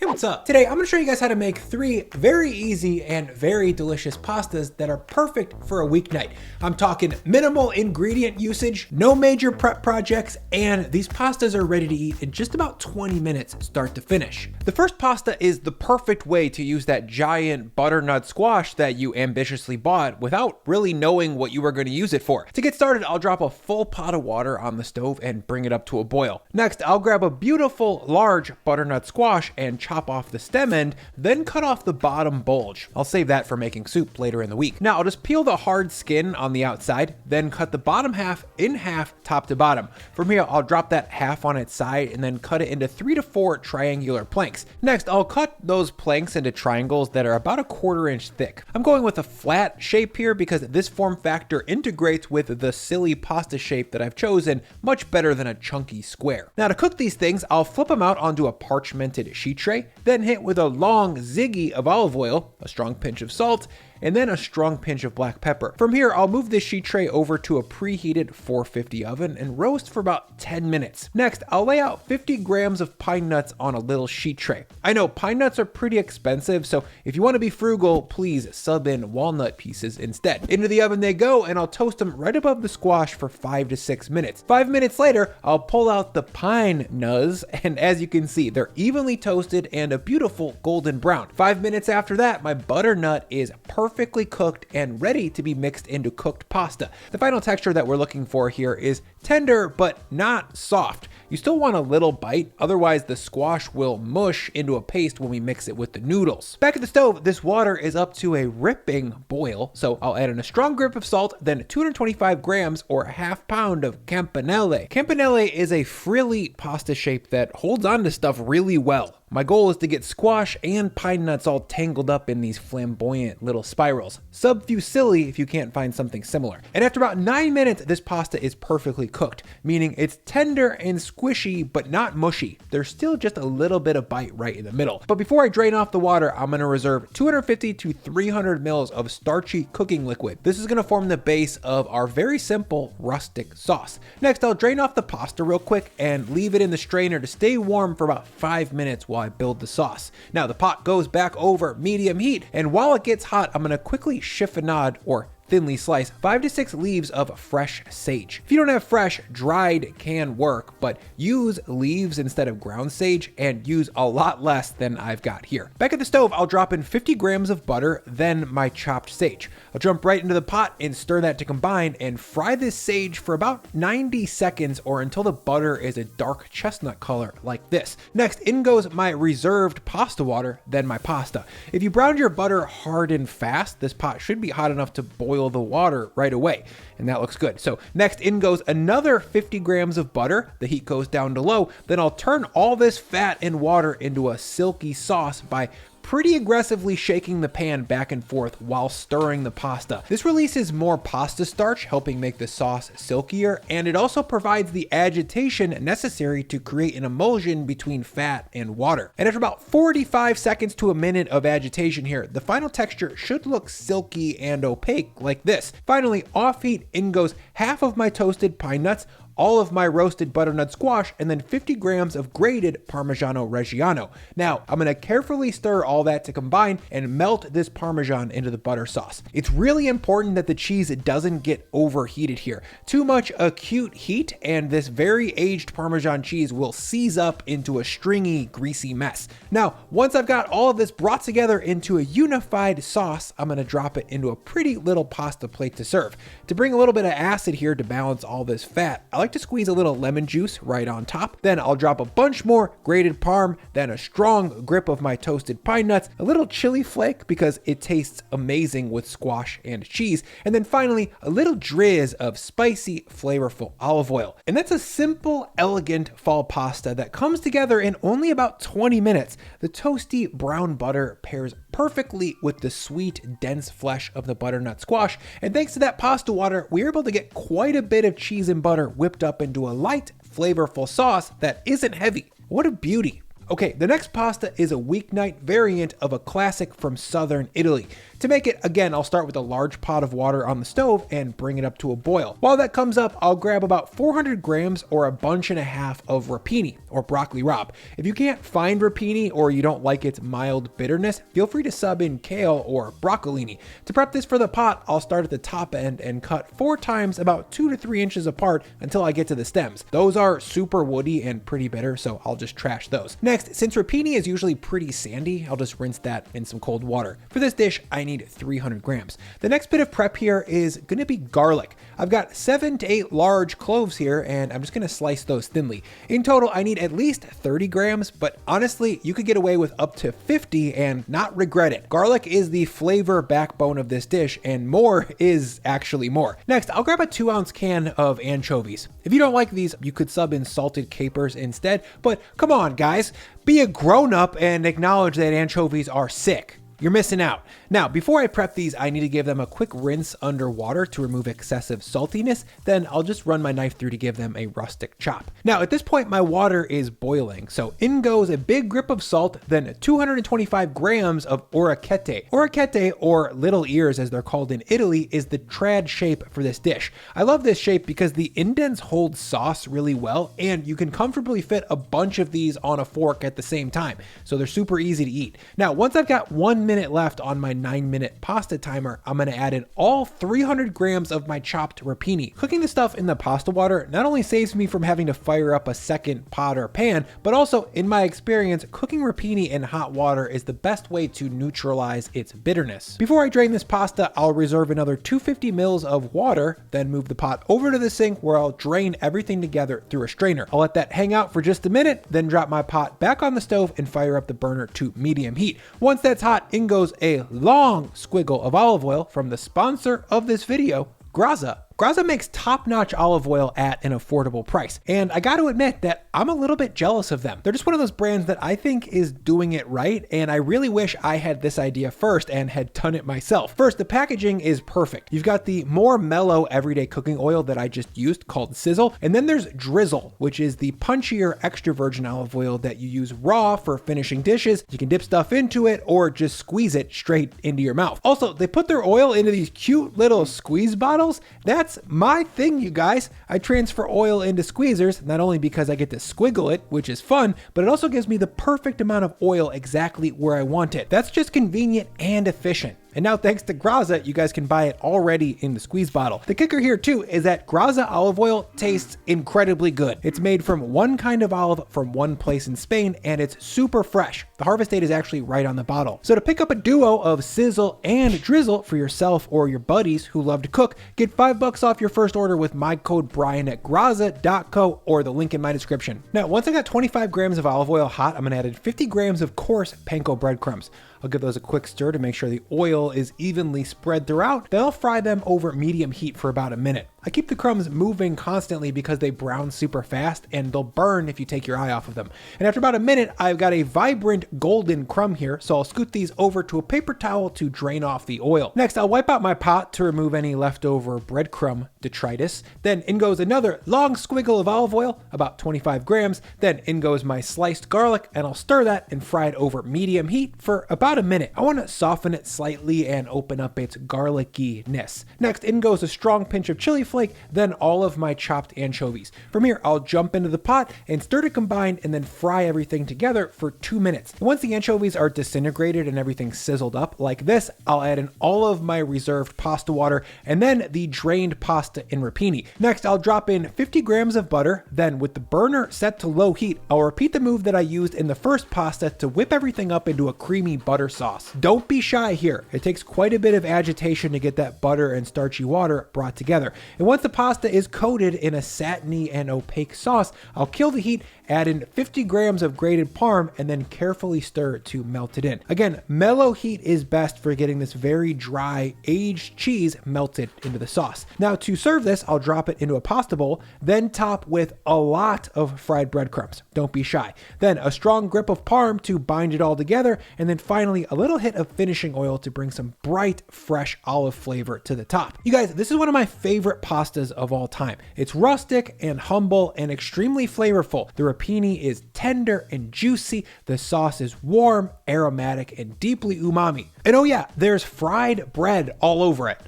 Hey, what's up? Today, I'm gonna show you guys how to make 3 very easy and very delicious pastas that are perfect for a weeknight. I'm talking minimal ingredient usage, no major prep projects, and these pastas are ready to eat in just about 20 minutes start to finish. The first pasta is the perfect way to use that giant butternut squash that you ambitiously bought without really knowing what you were gonna use it for. To get started, I'll drop a full pot of water on the stove and bring it up to a boil. Next, I'll grab a beautiful, large butternut squash and chop off the stem end, then cut off the bottom bulge. I'll save that for making soup later in the week. Now I'll just peel the hard skin on the outside, then cut the bottom half in half top to bottom. From here, I'll drop that half on its side and then cut it into 3 to 4 triangular planks. Next, I'll cut those planks into triangles that are about 1/4 inch thick. I'm going with a flat shape here because this form factor integrates with the silly pasta shape that I've chosen much better than a chunky square. Now to cook these things, I'll flip them out onto a parchmented sheet tray, then hit with a long ziggy of olive oil, a strong pinch of salt, and then a strong pinch of black pepper. From here, I'll move this sheet tray over to a preheated 450 oven and roast for about 10 minutes. Next, I'll lay out 50 grams of pine nuts on a little sheet tray. I know pine nuts are pretty expensive, so if you want to be frugal, please sub in walnut pieces instead. Into the oven they go, and I'll toast them right above the squash for 5 to 6 minutes. 5 minutes later, I'll pull out the pine nuts, and as you can see, they're evenly toasted and a beautiful golden brown. 5 minutes after that, my butternut is perfectly cooked and ready to be mixed into cooked pasta. The final texture that we're looking for here is tender but not soft. You still want a little bite, otherwise the squash will mush into a paste when we mix it with the noodles. Back at the stove, this water is up to a ripping boil, so I'll add in a strong grip of salt, then 225 grams or a half pound of campanelli. Campanelli is a frilly pasta shape that holds on to stuff really well. My goal is to get squash and pine nuts all tangled up in these flamboyant little spirals. Sub fusilli if you can't find something similar. And after about 9 minutes, this pasta is perfectly cooked, meaning it's tender and squishy, but not mushy. There's still just a little bit of bite right in the middle. But before I drain off the water, I'm gonna reserve 250 to 300 mils of starchy cooking liquid. This is gonna form the base of our very simple rustic sauce. Next, I'll drain off the pasta real quick and leave it in the strainer to stay warm for about 5 minutes while I build the sauce. Now the pot goes back over medium heat, and while it gets hot, I'm gonna quickly chiffonade or thinly slice 5 to 6 leaves of fresh sage. If you don't have fresh, dried can work, but use leaves instead of ground sage and use a lot less than I've got here. Back at the stove, I'll drop in 50 grams of butter, then my chopped sage. I'll jump right into the pot and stir that to combine and fry this sage for about 90 seconds or until the butter is a dark chestnut color like this. Next, in goes my reserved pasta water, then my pasta. If you browned your butter hard and fast, this pot should be hot enough to boil the water right away, and that looks good. So next in goes another 50 grams of butter. The heat goes down to low. Then I'll turn all this fat and water into a silky sauce by pretty aggressively shaking the pan back and forth while stirring the pasta. This releases more pasta starch, helping make the sauce silkier, and it also provides the agitation necessary to create an emulsion between fat and water. And after about 45 seconds to a minute of agitation here, the final texture should look silky and opaque like this. Finally, off heat, in goes half of my toasted pine nuts, all of my roasted butternut squash, and then 50 grams of grated Parmigiano Reggiano. Now, I'm gonna carefully stir all that to combine and melt this Parmesan into the butter sauce. It's really important that the cheese doesn't get overheated here. Too much acute heat and this very aged Parmesan cheese will seize up into a stringy, greasy mess. Now, once I've got all of this brought together into a unified sauce, I'm gonna drop it into a pretty little pasta plate to serve. To bring a little bit of acid here to balance all this fat, I like to squeeze a little lemon juice right on top. Then I'll drop a bunch more grated parm, then a strong grip of my toasted pine nuts, a little chili flake because it tastes amazing with squash and cheese, and then finally a little drizz of spicy, flavorful olive oil. And that's a simple, elegant fall pasta that comes together in only about 20 minutes. The toasty brown butter pairs perfectly with the sweet, dense flesh of the butternut squash, and thanks to that pasta water, we were able to get quite a bit of cheese and butter whipped up into a light, flavorful sauce that isn't heavy. What a beauty. Okay, the next pasta is a weeknight variant of a classic from southern Italy. To make it, again, I'll start with a large pot of water on the stove and bring it up to a boil. While that comes up, I'll grab about 400 grams or a bunch and a half of rapini, or broccoli rabe. If you can't find rapini or you don't like its mild bitterness, feel free to sub in kale or broccolini. To prep this for the pot, I'll start at the top end and cut 4 times about 2 to 3 inches apart until I get to the stems. Those are super woody and pretty bitter, so I'll just trash those. Next, since rapini is usually pretty sandy, I'll just rinse that in some cold water. For this dish, I need 300 grams. The next bit of prep here is gonna be garlic. I've got 7 to 8 large cloves here, and I'm just gonna slice those thinly. In total, I need at least 30 grams, but honestly, you could get away with up to 50 and not regret it. Garlic is the flavor backbone of this dish, and more is actually more. Next, I'll grab a 2-ounce can of anchovies. If you don't like these, you could sub in salted capers instead, but come on, guys, be a grown-up and acknowledge that anchovies are sick. You're missing out. Now, before I prep these, I need to give them a quick rinse under water to remove excessive saltiness. Then I'll just run my knife through to give them a rustic chop. Now, at this point, my water is boiling. So in goes a big grip of salt, then 225 grams of orecchiette. Orecchiette, or little ears as they're called in Italy, is the trad shape for this dish. I love this shape because the indents hold sauce really well, and you can comfortably fit a bunch of these on a fork at the same time. So they're super easy to eat. Now, once I've got 1 minute left on my 9-minute pasta timer, I'm gonna add in all 300 grams of my chopped rapini. Cooking the stuff in the pasta water not only saves me from having to fire up a second pot or pan, but also, in my experience, cooking rapini in hot water is the best way to neutralize its bitterness. Before I drain this pasta, I'll reserve another 250 mils of water, then move the pot over to the sink where I'll drain everything together through a strainer. I'll let that hang out for just a minute, then drop my pot back on the stove and fire up the burner to medium heat. Once that's hot, in goes a long squiggle of olive oil from the sponsor of this video, Graza. Graza makes top-notch olive oil at an affordable price, and I got to admit that I'm a little bit jealous of them. They're just one of those brands that I think is doing it right, and I really wish I had this idea first and had done it myself. First, the packaging is perfect. You've got the more mellow everyday cooking oil that I just used called Sizzle, and then there's Drizzle, which is the punchier extra virgin olive oil that you use raw for finishing dishes. You can dip stuff into it or just squeeze it straight into your mouth. Also, they put their oil into these cute little squeeze bottles. That's my thing, you guys. I transfer oil into squeezers, not only because I get to squiggle it, which is fun, but it also gives me the perfect amount of oil exactly where I want it. That's just convenient and efficient. And now thanks to Graza, you guys can buy it already in the squeeze bottle. The kicker here too is that Graza olive oil tastes incredibly good. It's made from one kind of olive from one place in Spain, and it's super fresh. The harvest date is actually right on the bottle. So to pick up a duo of Sizzle and Drizzle for yourself or your buddies who love to cook, get $5 off your first order with my code Brian at graza.co or the link in my description. Now, once I got 25 grams of olive oil hot, I'm gonna add in 50 grams of coarse panko breadcrumbs. I'll give those a quick stir to make sure the oil is evenly spread throughout. Then I'll fry them over medium heat for about a minute. I keep the crumbs moving constantly because they brown super fast and they'll burn if you take your eye off of them. And after about a minute, I've got a vibrant golden crumb here, so I'll scoot these over to a paper towel to drain off the oil. Next, I'll wipe out my pot to remove any leftover breadcrumb detritus. Then in goes another long squiggle of olive oil, about 25 grams. Then in goes my sliced garlic, and I'll stir that and fry it over medium heat for about a minute. I want to soften it slightly and open up its garlicky-ness. Next, in goes a strong pinch of chili flake, then all of my chopped anchovies. From here, I'll jump into the pot and stir to combine and then fry everything together for 2 minutes. And once the anchovies are disintegrated and everything sizzled up like this, I'll add in all of my reserved pasta water and then the drained pasta in rapini. Next, I'll drop in 50 grams of butter. Then with the burner set to low heat, I'll repeat the move that I used in the first pasta to whip everything up into a creamy butter sauce. Don't be shy here. It takes quite a bit of agitation to get that butter and starchy water brought together. And once the pasta is coated in a satiny and opaque sauce, I'll kill the heat, add in 50 grams of grated parm, and then carefully stir to melt it in. Again, mellow heat is best for getting this very dry, aged cheese melted into the sauce. Now to serve this, I'll drop it into a pasta bowl, then top with a lot of fried breadcrumbs. Don't be shy. Then a strong grip of parm to bind it all together, and then finally a little hit of finishing oil to bring bring some bright, fresh olive flavor to the top. You guys, this is one of my favorite pastas of all time. It's rustic and humble and extremely flavorful. The rapini is tender and juicy. The sauce is warm, aromatic, and deeply umami. And oh yeah, there's fried bread all over it.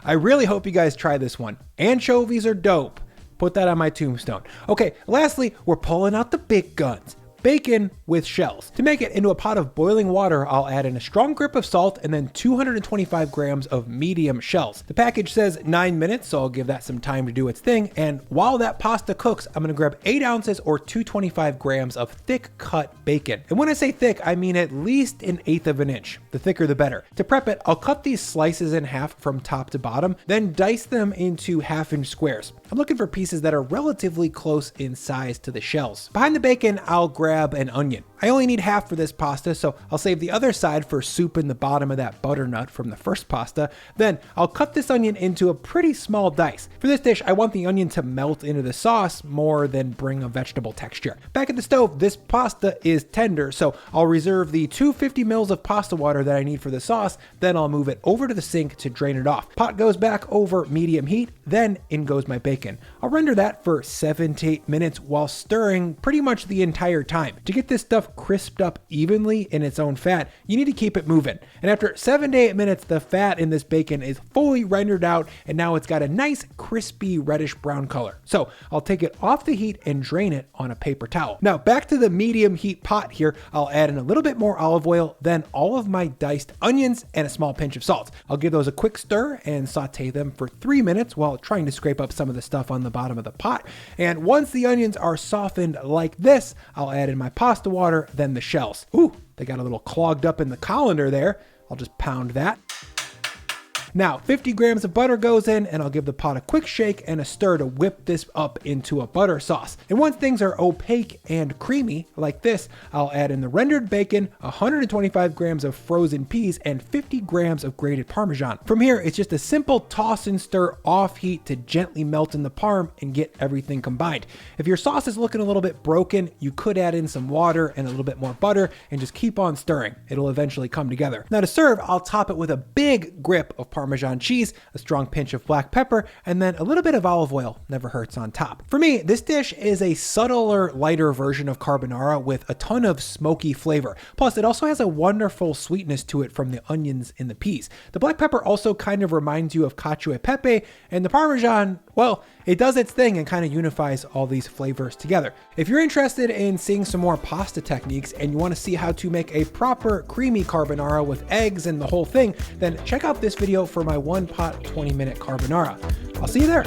I really hope you guys try this one. Anchovies are dope. Put that on my tombstone. Okay, lastly, we're pulling out the big guns. Bacon with shells. To make it into a pot of boiling water, I'll add in a strong grip of salt and then 225 grams of medium shells. The package says 9 minutes, so I'll give that some time to do its thing. And while that pasta cooks, I'm gonna grab 8 ounces or 225 grams of thick cut bacon. And when I say thick, I mean at least 1/8 of an inch. The thicker the better. To prep it, I'll cut these slices in half from top to bottom, then dice them into 1/2-inch squares. I'm looking for pieces that are relatively close in size to the shells. Behind the bacon, I'll grab an onion. I only need half for this pasta, so I'll save the other side for soup in the bottom of that butternut from the first pasta. Then I'll cut this onion into a pretty small dice. For this dish, I want the onion to melt into the sauce more than bring a vegetable texture. Back at the stove, this pasta is tender, so I'll reserve the 250 mils of pasta water that I need for the sauce. Then I'll move it over to the sink to drain it off. Pot goes back over medium heat, then in goes my bacon. I'll render that for 7 to 8 minutes while stirring pretty much the entire time. To get this stuff crisped up evenly in its own fat, you need to keep it moving. And after 7 to 8 minutes, the fat in this bacon is fully rendered out, and now it's got a nice crispy reddish brown color. So I'll take it off the heat and drain it on a paper towel. Now back to the medium heat pot here, I'll add in a little bit more olive oil, then all of my diced onions and a small pinch of salt. I'll give those a quick stir and saute them for 3 minutes while trying to scrape up some of the stuff on the bottom of the pot. And once the onions are softened like this, I'll add in my pasta water, then the shells. Ooh, they got a little clogged up in the colander there. I'll just pound that. Now 50 grams of butter goes in, and I'll give the pot a quick shake and a stir to whip this up into a butter sauce. And once things are opaque and creamy like this, I'll add in the rendered bacon, 125 grams of frozen peas, and 50 grams of grated parmesan. From here, it's just a simple toss and stir off heat to gently melt in the parm and get everything combined. If your sauce is looking a little bit broken, you could add in some water and a little bit more butter and just keep on stirring. It'll eventually come together. Now to serve, I'll top it with a big grip of Parmesan cheese, a strong pinch of black pepper, and then a little bit of olive oil, never hurts, on top. For me, this dish is a subtler, lighter version of carbonara with a ton of smoky flavor. Plus, it also has a wonderful sweetness to it from the onions and the peas. The black pepper also kind of reminds you of cacio e pepe, and the Parmesan, well, it does its thing and kind of unifies all these flavors together. If you're interested in seeing some more pasta techniques and you want to see how to make a proper creamy carbonara with eggs and the whole thing, then check out this video for my 1 pot 20-minute carbonara. I'll see you there.